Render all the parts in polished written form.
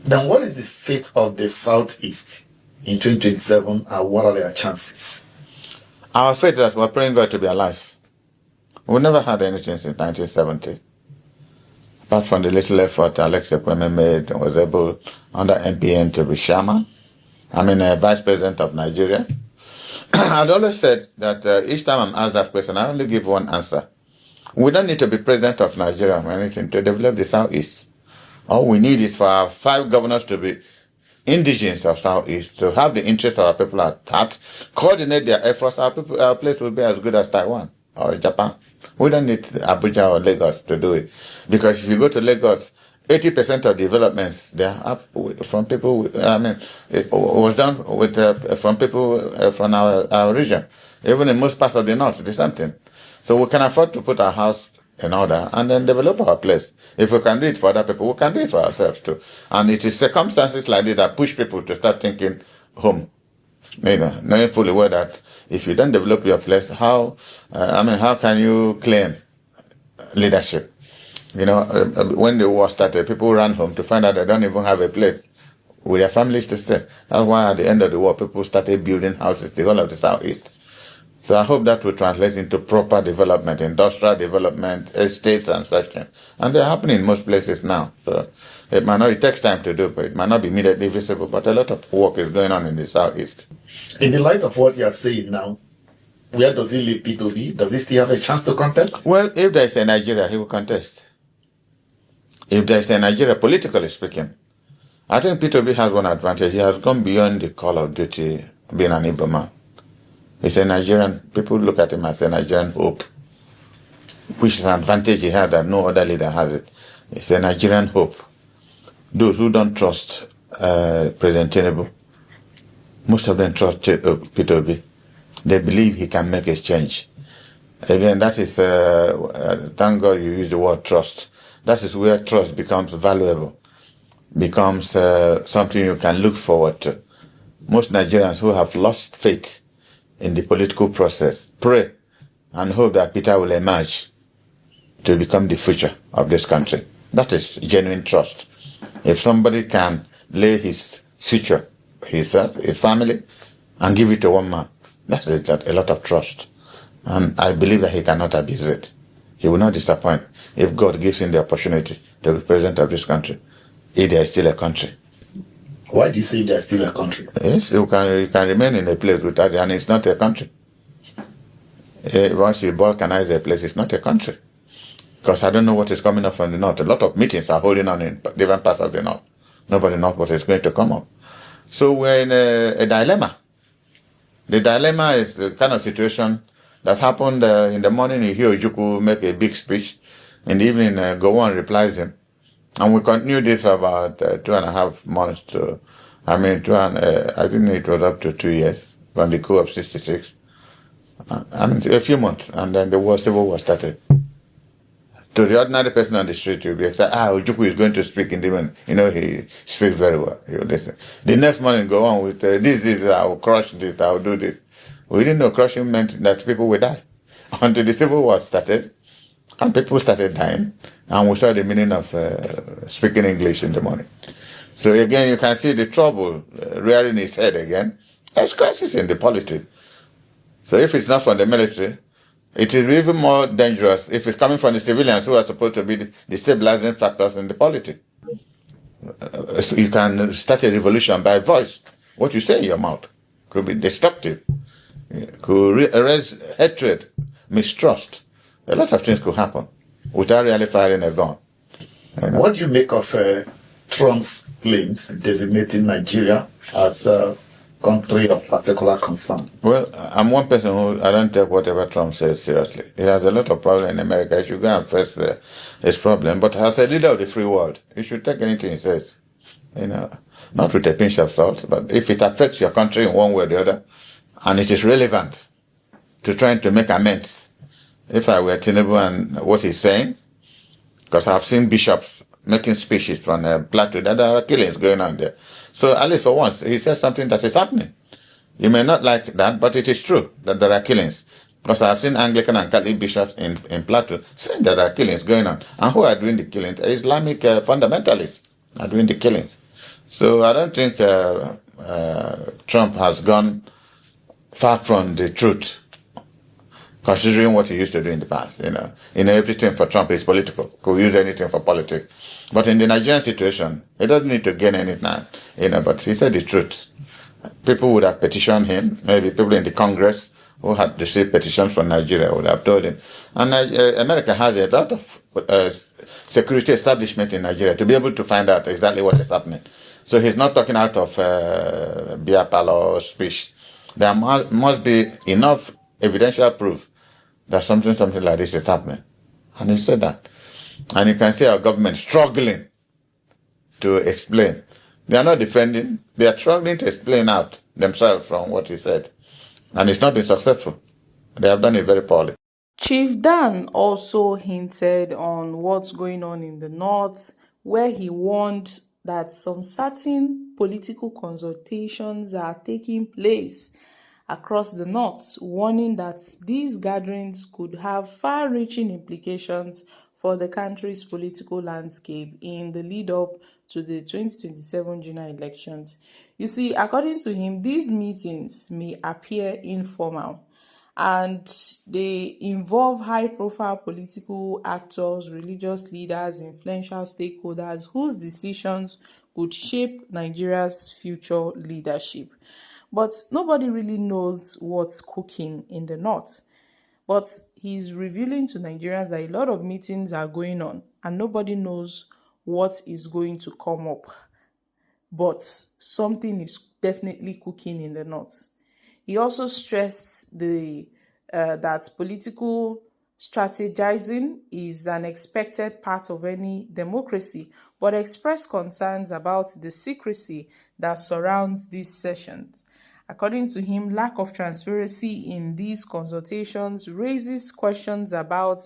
Then what is the fate of the Southeast in 2027 and what are their chances? Our faith is that we're praying God to be alive. We never had anything since 1970. Apart from the little effort Alex Ekweme made and was able, under MPN, to be vice president of Nigeria. I'd always said that each time I'm asked that question, I only give one answer. We don't need to be president of Nigeria or anything to develop the Southeast. All we need is for our 5 governors to be indigenous of Southeast, to have the interests of our people at heart, coordinate their efforts. Our place will be as good as Taiwan or Japan. We don't need Abuja or Lagos to do it. Because if you go to Lagos, 80% of developments, they are up from people, it was done with from people from our region. Even in most parts of the north, the same thing. So we can afford to put our house in order and then develop our place. If we can do it for other people, we can do it for ourselves too. And it is circumstances like this that push people to start thinking home. Knowing fully well that if you don't develop your place, how can you claim leadership? When the war started, people ran home to find out they don't even have a place with their families to stay. That's why at the end of the war, people started building houses, the whole of the Southeast. So I hope that will translate into proper development, industrial development, estates and such. And they're happening in most places now. So it takes time to do, but it might not be immediately visible, but a lot of work is going on in the Southeast. In the light of what you are saying now, where does he leave P2B? Does he still have a chance to contest? Well, if there is a Nigeria, he will contest. If there is a Nigeria, politically speaking, I think P2B has one advantage. He has gone beyond the call of duty being an Igbo man. He's a Nigerian. People look at him as a Nigerian hope, which is an advantage he had that no other leader has it. It's a Nigerian hope. Those who don't trust President Tinubu, most of them trust P2B. They believe he can make a change. Again, that is, thank God you use the word trust. That is where trust becomes valuable, becomes something you can look forward to. Most Nigerians who have lost faith in the political process pray and hope that Peter will emerge to become the future of this country. That is genuine trust. If somebody can lay his future, himself, his family, and give it to one man, that's a lot of trust. And I believe that he cannot abuse it. He will not disappoint if God gives him the opportunity to be president of this country, if there is still a country. Why do you say there's still a country? Yes, you can remain in a place without it, and it's not a country. Once you balkanize a place, it's not a country. Because I don't know what is coming up from the north. A lot of meetings are holding on in different parts of the north. Nobody knows what is going to come up. So we're in a dilemma. The dilemma is the kind of situation that happened in the morning. You hear Ojukwu make a big speech. In the evening, Gowon replies him. And we continued this for about 2.5 months I think it was up to 2 years from the coup of 66. A few months, and then the civil war started. To the ordinary person on the street, you'll be excited. Ojukwu is going to speak in the evening. He speaks very well. You listen. The next morning, go on with this, I will crush this, I will do this. We didn't know crushing meant that people would die. Until the civil war started, and people started dying, and we saw the meaning of speaking English in the morning. So again, you can see the trouble rearing its head again. There's crisis in the polity. So if it's not from the military, it is even more dangerous if it's coming from the civilians who are supposed to be the stabilizing factors in the polity. So you can start a revolution by voice. What you say in your mouth could be destructive, could raise hatred, mistrust. A lot of things could happen without really firing a gun. What do you make of Trump's claims designating Nigeria as a country of particular concern? Well, I'm one person who I don't take whatever Trump says seriously. He has a lot of problems in America. He should go and face his problem. But as a leader of the free world, he should take anything he says. Not with a pinch of salt, but if it affects your country in one way or the other, and it is relevant to trying to make amends. If I were Tinubu and what he's saying, because I've seen bishops making speeches from Plateau, that there are killings going on there. So at least for once, he says something that is happening. You may not like that, but it is true that there are killings. Because I've seen Anglican and Catholic bishops in Plateau saying there are killings going on. And who are doing the killings? Islamic fundamentalists are doing the killings. So I don't think Trump has gone far from the truth, considering what he used to do in the past. Everything for Trump is political. Could use anything for politics. But in the Nigerian situation, he doesn't need to gain anything. But he said the truth. People would have petitioned him. Maybe people in the Congress who had received petitions from Nigeria would have told him. And America has a lot of security establishment in Nigeria to be able to find out exactly what is happening. So he's not talking out of beer parlor speech. There must be enough evidential proof that something like this is happening. And he said that. And you can see our government struggling to explain. They are not defending. They are struggling to explain out themselves from what he said. And it's not been successful. They have done it very poorly. Chief Dan also hinted on what's going on in the north, where he warned that some certain political consultations are taking place across the north, warning that these gatherings could have far-reaching implications for the country's political landscape in the lead-up to the 2027 general elections. You see, according to him, these meetings may appear informal, and they involve high-profile political actors, religious leaders, influential stakeholders whose decisions could shape Nigeria's future leadership. But nobody really knows what's cooking in the north. But he's revealing to Nigerians that a lot of meetings are going on and nobody knows what is going to come up. But something is definitely cooking in the north. He also stressed that political strategizing is an expected part of any democracy, but expressed concerns about the secrecy that surrounds these sessions. According to him, lack of transparency in these consultations raises questions about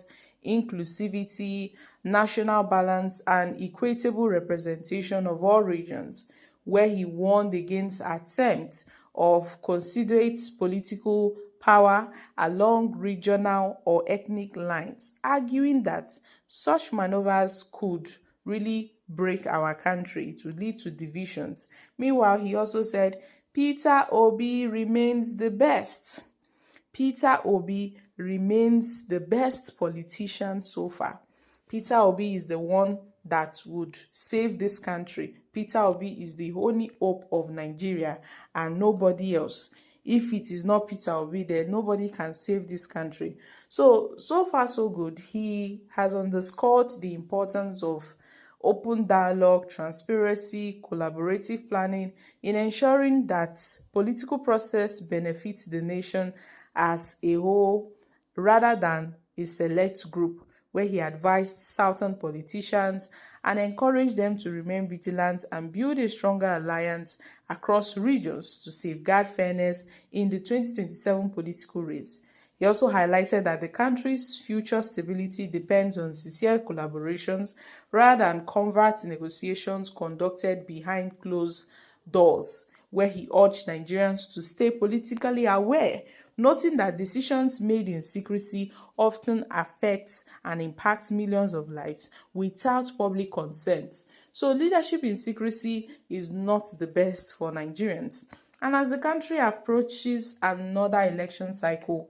inclusivity, national balance, and equitable representation of all regions, where he warned against attempts of considerate political power along regional or ethnic lines, arguing that such maneuvers could really break our country, to lead to divisions. Meanwhile, he also said Peter Obi remains the best. Peter Obi remains the best politician so far. Peter Obi is the one that would save this country. Peter Obi is the only hope of Nigeria and nobody else. If it is not Peter Obi, then nobody can save this country. So far so good. He has underscored the importance of open dialogue, transparency, collaborative planning in ensuring that political process benefits the nation as a whole rather than a select group, where he advised southern politicians and encouraged them to remain vigilant and build a stronger alliance across regions to safeguard fairness in the 2027 political race. He also highlighted that the country's future stability depends on sincere collaborations rather than covert negotiations conducted behind closed doors, where he urged Nigerians to stay politically aware, noting that decisions made in secrecy often affect and impact millions of lives without public consent. So leadership in secrecy is not the best for Nigerians. And as the country approaches another election cycle,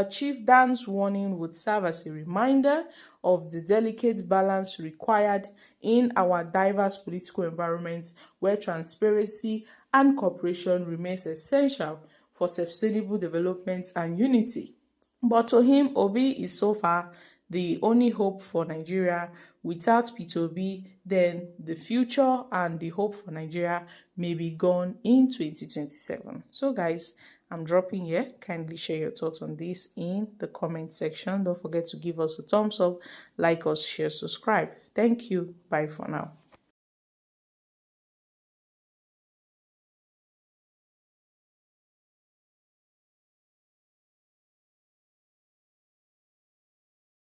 Chief Dan's warning would serve as a reminder of the delicate balance required in our diverse political environment, where transparency and cooperation remains essential for sustainable development and unity. But to him, Obi is so far the only hope for Nigeria. Without Peter Obi, then the future and the hope for Nigeria may be gone in 2027. So guys, I'm dropping here. Kindly share your thoughts on this in the comment section. Don't forget to give us a thumbs up, like us, share, subscribe. Thank you. Bye for now.